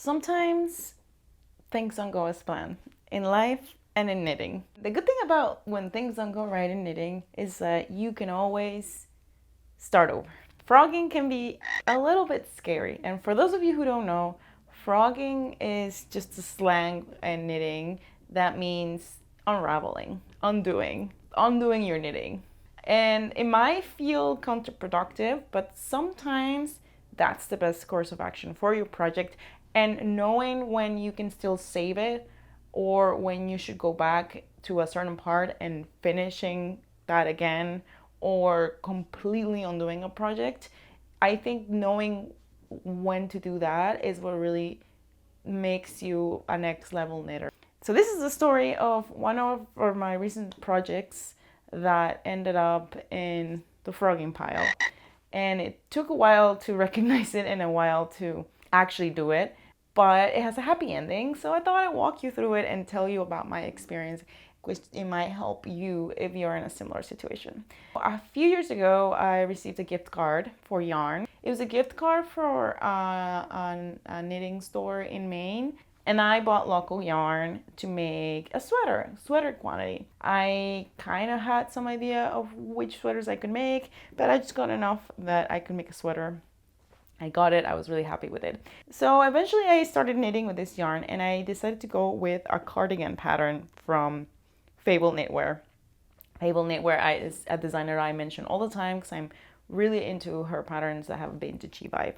Sometimes things don't go as planned in life and in knitting. The good thing about when things don't go right in knitting is that you can always start over. Frogging can be a little bit scary, and for those of you who don't know, frogging is just a slang in knitting that means unraveling, undoing your knitting. And it might feel counterproductive, but sometimes that's the best course of action for your project. And knowing when you can still save it or when you should go back to a certain part and finishing that again or completely undoing a project, I think knowing when to do that is what really makes you a next level knitter. So this is the story of one of my recent projects that ended up in the frogging pile. And it took a while to recognize it and a while to actually do it, but it has a happy ending. So I thought I'd walk you through it and tell you about my experience, which it might help you if you're in a similar situation. A few years ago, I received a gift card for yarn. It was a gift card for a knitting store in Maine. And I bought local yarn to make a sweater quantity. I kind of had some idea of which sweaters I could make, but I just got enough that I could make a sweater. I got it, I was really happy with it. So eventually I started knitting with this yarn and I decided to go with a cardigan pattern from Fable Knitwear. Fable Knitwear is a designer I mention all the time because I'm really into her patterns that have a vintage vibe.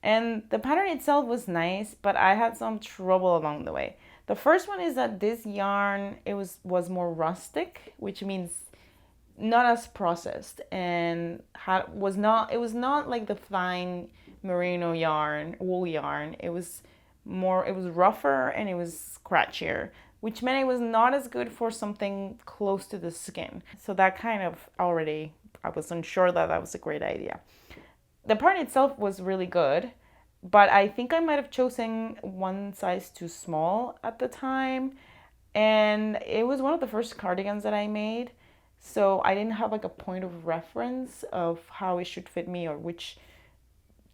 And the pattern itself was nice, but I had some trouble along the way. The first one is that this yarn, it was more rustic, which means not as processed, and it was not like the fine merino yarn, wool yarn. It was rougher and it was scratchier, which meant it was not as good for something close to the skin. So that kind of already, I was unsure that was a great idea. The pattern itself was really good, but I think I might have chosen one size too small at the time. And it was one of the first cardigans that I made. So I didn't have like a point of reference of how it should fit me or which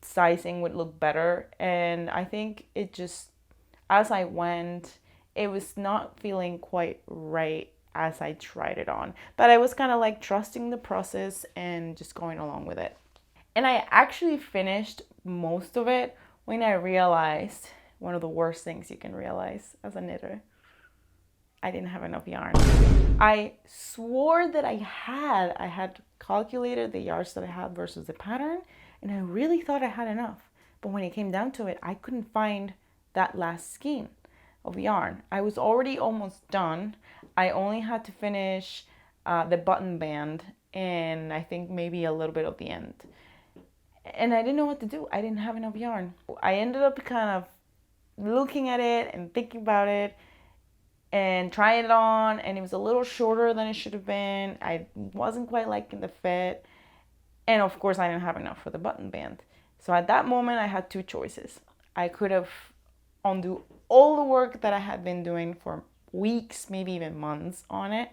sizing would look better. And I think it just, as I went, it was not feeling quite right as I tried it on. But I was kind of like trusting the process and just going along with it. And I actually finished most of it when I realized one of the worst things you can realize as a knitter. I didn't have enough yarn. I swore that I had calculated the yards that I had versus the pattern, and I really thought I had enough. But when it came down to it, I couldn't find that last skein of yarn. I was already almost done. I only had to finish the button band and I think maybe a little bit of the end. And I didn't know what to do. I didn't have enough yarn. I ended up kind of looking at it and thinking about it and trying it on, and it was a little shorter than it should have been. I wasn't quite liking the fit. And of course, I didn't have enough for the button band. So at that moment, I had two choices. I could have undo all the work that I had been doing for weeks, maybe even months on it,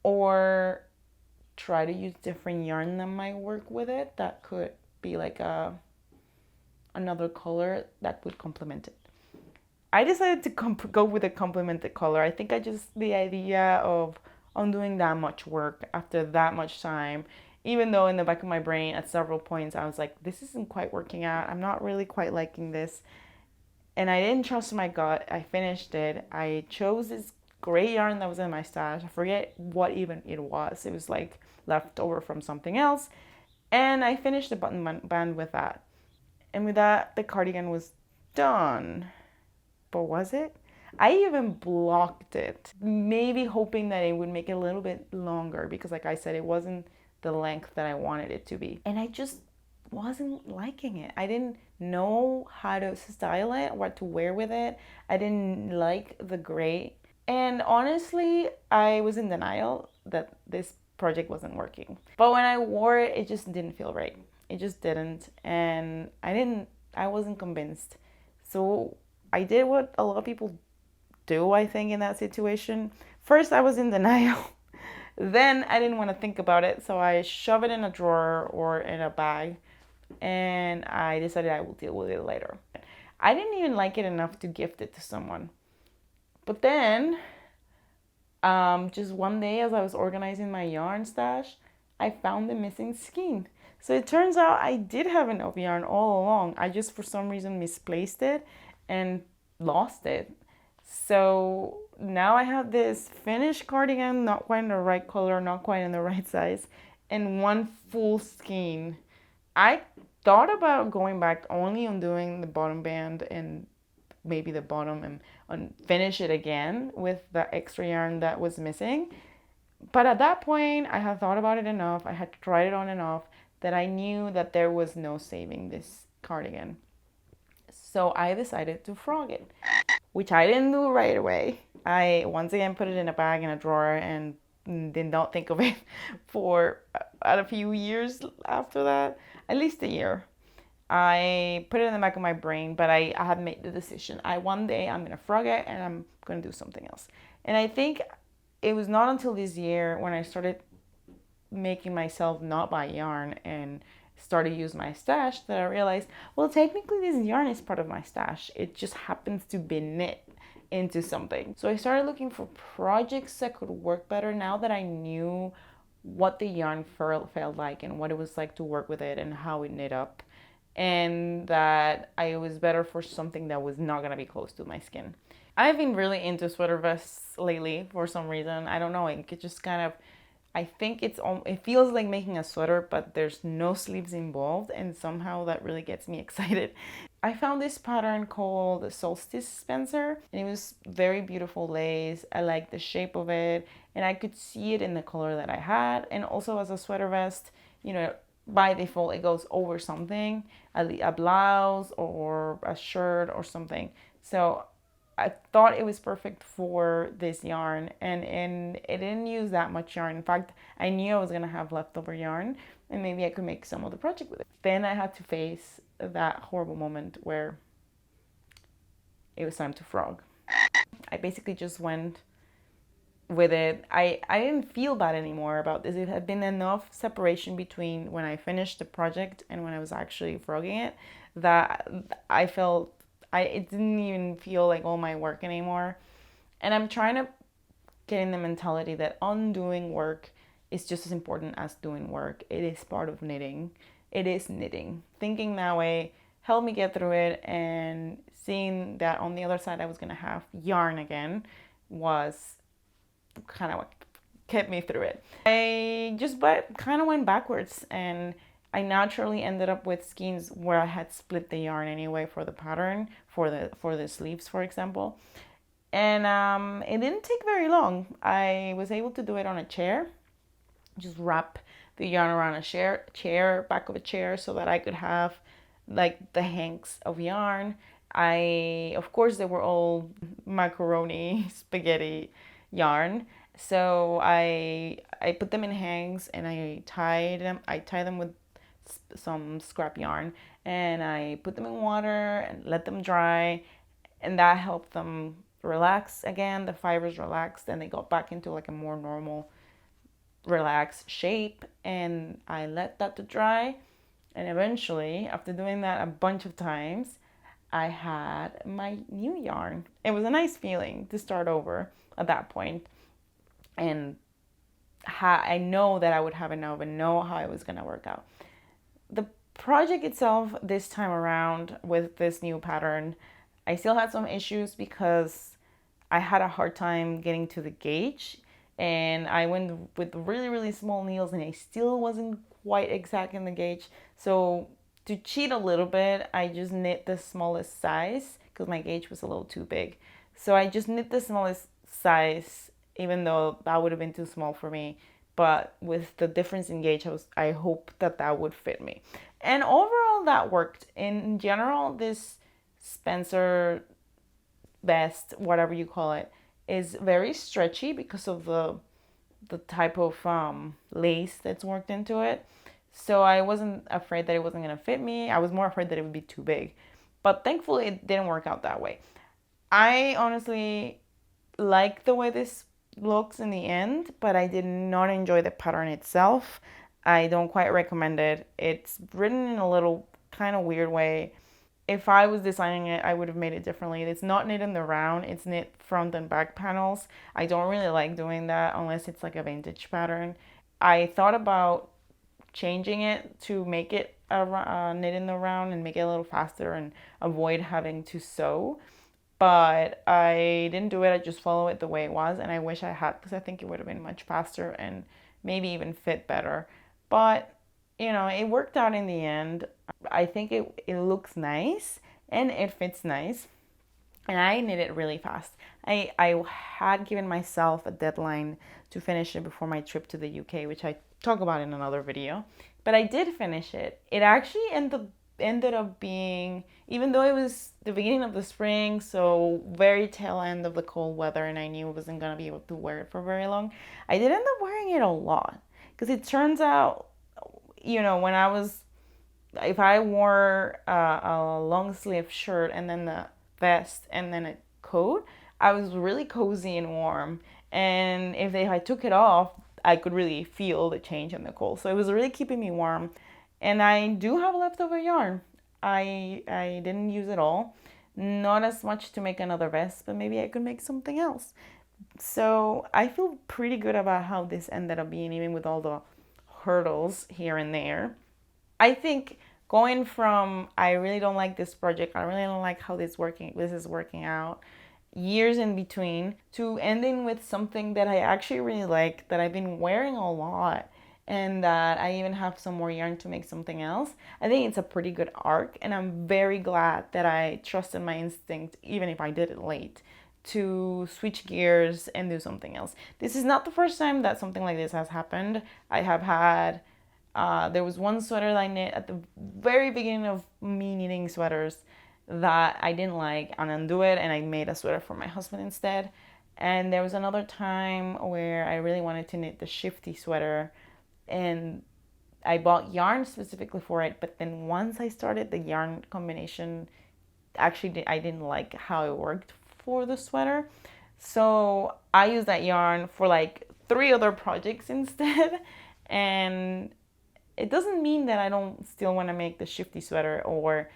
or try to use different yarn that might work with it that could be like another color that would complement it. I decided to go with a complemented color. I think the idea of undoing that much work after that much time, even though in the back of my brain at several points I was like, this isn't quite working out, I'm not really quite liking this, and I didn't trust my gut. I finished it. I chose this gray yarn that was in my stash. I forget what even it was. It was like left over from something else. And I finished the button band with that. And with that, the cardigan was done. But was it? I even blocked it, maybe hoping that it would make it a little bit longer because like I said, it wasn't the length that I wanted it to be. And I just wasn't liking it. I didn't know how to style it, what to wear with it. I didn't like the gray. And honestly, I was in denial that this project wasn't working. But when I wore it, it just didn't feel right. It just didn't. And I wasn't convinced. So I did what a lot of people do, I think, in that situation. First, I was in denial. Then I didn't want to think about it. So I shoved it in a drawer or in a bag. And I decided I will deal with it later. I didn't even like it enough to gift it to someone. But then, just one day as I was organizing my yarn stash, I found the missing skein. So it turns out I did have enough yarn all along. I just for some reason misplaced it and lost it. So now I have this finished cardigan, not quite in the right color, not quite in the right size, and one full skein. I thought about going back only on doing the bottom band and maybe the bottom and finish it again with the extra yarn that was missing. But at that point, I had thought about it enough, I had tried it on enough that I knew that there was no saving this cardigan. So I decided to frog it, which I didn't do right away. I once again put it in a bag in a drawer and did not think of it for a few years after that, at least a year. I put it in the back of my brain, but I have made the decision. One day I'm gonna frog it and I'm gonna do something else. And I think it was not until this year when I started making myself not buy yarn and started use my stash that I realized, well, technically this yarn is part of my stash. It just happens to be knit into something. So I started looking for projects that could work better now that I knew what the yarn felt like and what it was like to work with it and how it knit up, and that I was better for something that was not gonna be close to my skin. I've been really into sweater vests lately for some reason. I don't know, it just kind of, I think it feels like making a sweater, but there's no sleeves involved, and somehow that really gets me excited. I found this pattern called Solstice Spencer, and it was very beautiful lace. I like the shape of it, and I could see it in the color that I had, and also as a sweater vest, you know, by default it goes over something, a blouse or a shirt or something. So I thought it was perfect for this yarn, and it didn't use that much yarn. In fact, I knew I was gonna have leftover yarn and maybe I could make some other project with it. Then I had to face that horrible moment where it was time to frog. I basically just went with it. I didn't feel bad anymore about this. It had been enough separation between when I finished the project and when I was actually frogging it that I felt it didn't even feel like all my work anymore. And I'm trying to get in the mentality that undoing work is just as important as doing work. It is part of knitting. It is knitting. Thinking that way helped me get through it, and seeing that on the other side I was gonna have yarn again was kind of what kept me through it. I just kind of went backwards, and I naturally ended up with skeins where I had split the yarn anyway for the pattern, for the sleeves, for example. And it didn't take very long. I was able to do it on a chair. Just wrap the yarn around a chair, back of a chair, so that I could have like the hanks of yarn. Of course, they were all macaroni spaghetti yarn. So I put them in hanks and I tie them with some scrap yarn, and I put them in water and let them dry, and that helped them relax again. The fibers relaxed and they got back into like a more normal relaxed shape, and I let that to dry, and eventually after doing that a bunch of times I had my new yarn. It was a nice feeling to start over at that point, and I know that I would have enough and know how it was going to work out. The project itself this time around with this new pattern, I still had some issues because I had a hard time getting to the gauge, and I went with really, really small needles and I still wasn't quite exact in the gauge. So to cheat a little bit, I just knit the smallest size because my gauge was a little too big. So I just knit the smallest size, even though that would have been too small for me. But with the difference in gauge, I hope that would fit me. And overall, that worked. In general, this Spencer vest, whatever you call it, is very stretchy because of the type of lace that's worked into it. So I wasn't afraid that it wasn't going to fit me. I was more afraid that it would be too big. But thankfully, it didn't work out that way. I honestly like the way this looks in the end, but I did not enjoy the pattern itself. I don't quite recommend it. It's written in a little kind of weird way. if I was designing it, I would have made it differently. It's not knit in the round, it's knit front and back panels. I don't really like doing that unless it's like a vintage pattern. I thought about changing it to make it a knit in the round and make it a little faster and avoid having to sew. But I didn't do it. I just follow it the way it was, and I wish I had, because I think it would have been much faster and maybe even fit better. But you know, it worked out in the end. I think it looks nice and it fits nice. And I knit it really fast. I had given myself a deadline to finish it before my trip to the UK, which I talk about in another video. But I did finish it. It actually ended up being, even though it was the beginning of the spring, so very tail end of the cold weather, and I knew I wasn't gonna be able to wear it for very long, I did end up wearing it a lot. Because it turns out, you know, if I wore a long sleeve shirt and then the vest and then a coat, I was really cozy and warm. And if I took it off, I could really feel the change in the cold. So it was really keeping me warm. And I do have leftover yarn. I didn't use it all. Not as much to make another vest, but maybe I could make something else. So I feel pretty good about how this ended up being, even with all the hurdles here and there. I think going from I really don't like this project, I really don't like how this is working out, years in between, to ending with something that I actually really like, that I've been wearing a lot, and that I even have some more yarn to make something else. I think it's a pretty good arc, and I'm very glad that I trusted my instinct, even if I did it late, to switch gears and do something else. This is not the first time that something like this has happened. I have had there was one sweater that I knit at the very beginning of me knitting sweaters that I didn't like, and undo it, and I made a sweater for my husband instead. And there was another time where I really wanted to knit the shifty sweater, and I bought yarn specifically for it, but then once I started the yarn combination, actually I didn't like how it worked for the sweater. So I used that yarn for like 3 other projects instead. And it doesn't mean that I don't still want to make the shifty sweater or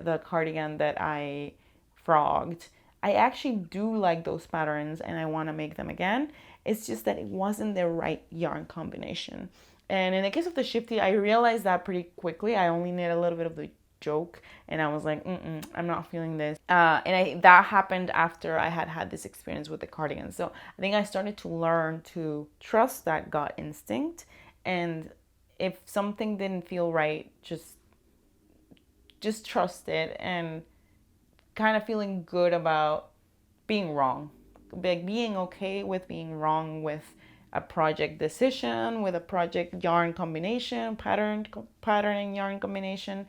the cardigan that I frogged. I actually do like those patterns and I want to make them again. It's just that it wasn't the right yarn combination. And in the case of the shifty, I realized that pretty quickly. I only knit a little bit of the joke and I was like, I'm not feeling this. That happened after I had this experience with the cardigan. So I think I started to learn to trust that gut instinct, and if something didn't feel right, just trust it, and kind of feeling good about being wrong, like being okay with being wrong with a project decision, with a project yarn combination, patterning yarn combination,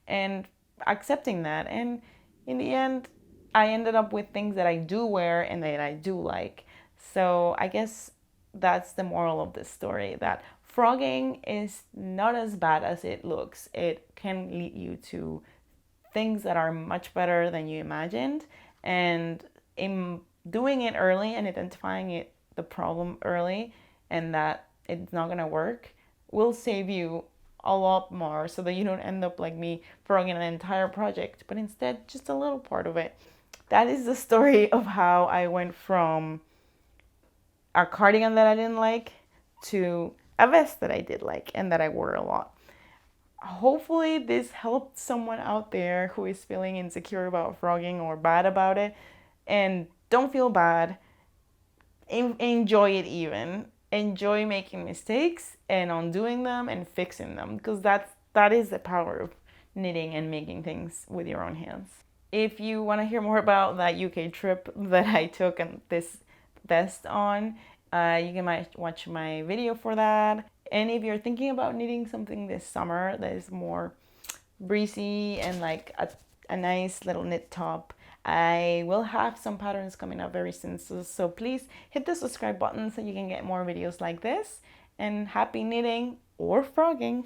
and accepting that. And in the end, I ended up with things that I do wear and that I do like. So I guess that's the moral of this story, that frogging is not as bad as it looks. It can lead you to things that are much better than you imagined. And in doing it early and identifying the problem early, and that it's not gonna work, will save you a lot more, so that you don't end up like me frogging an entire project, but instead just a little part of it. That is the story of how I went from a cardigan that I didn't like to a vest that I did like and that I wore a lot. Hopefully this helped someone out there who is feeling insecure about frogging or bad about it. And don't feel bad. Enjoy it even. Enjoy making mistakes and undoing them and fixing them, because that is the power of knitting and making things with your own hands. If you want to hear more about that UK trip that I took and this vest on, you can watch my video for that. And if you're thinking about knitting something this summer that is more breezy and like a nice little knit top, I will have some patterns coming up very soon. So please hit the subscribe button so you can get more videos like this. And happy knitting or frogging!